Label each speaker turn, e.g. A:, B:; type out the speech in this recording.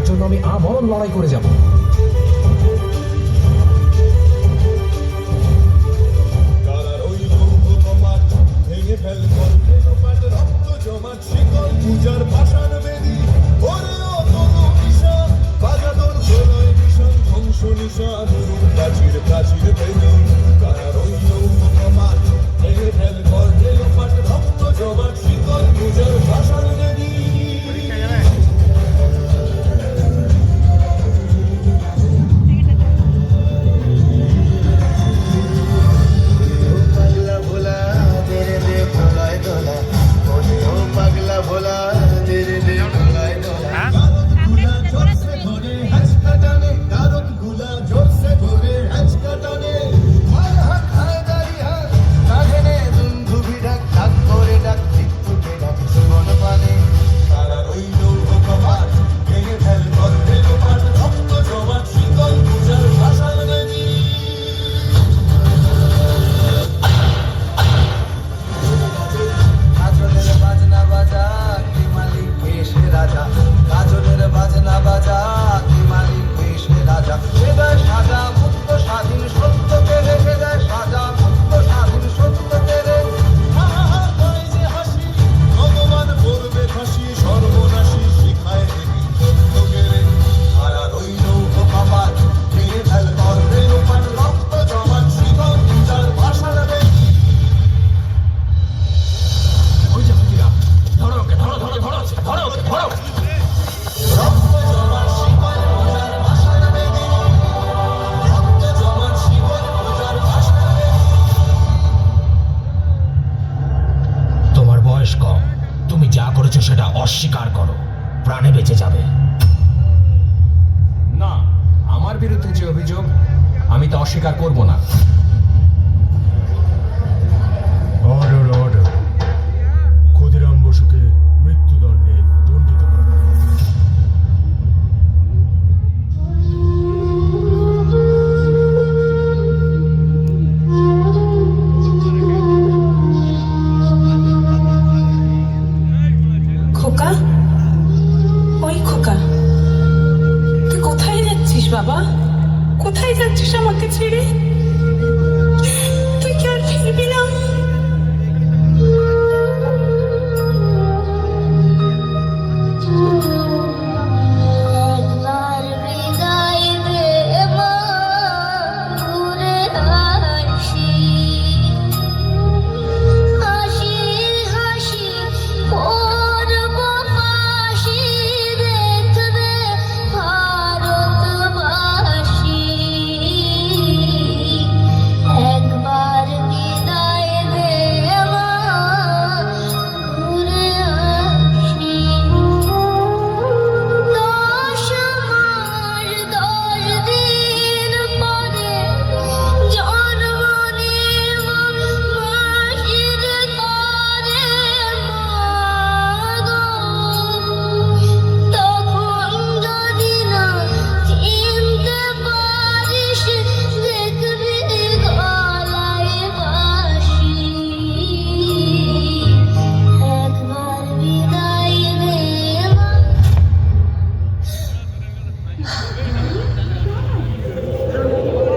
A: জন্য আমি আমরণ লড়াই করে যাব।
B: পূজার ভাষার বেদি ধ্বংস নিশান প্রাচীর প্রাচীর বেদি কারা রইল কমাট ভেঙে ফেল গর্বে লোপাট রক্ত জমাট শিকল পূজার ভাষার বেদি।
C: পাগলা ভোলা তেরে দে ভোলায় দোলা ও পাগলা ভোলা তেরে দে ভোলায় দোলা
A: সেটা অস্বীকার করো, প্রাণে বেঁচে যাবে। না, আমার বিরুদ্ধে যে অভিযোগ আমি তা অস্বীকার করব না।
D: অর্ডার অর্ডার, ক্ষুদিরাম বসুকে মৃত্যুদণ্ডে দণ্ডিত করা।
E: খোকা, ওই খোকা, তুই কোথায় যাচ্ছিস বাবা? কোথায় যাচ্ছিস আমাকে ছেড়ে? তুই কি আর ফিরবি না?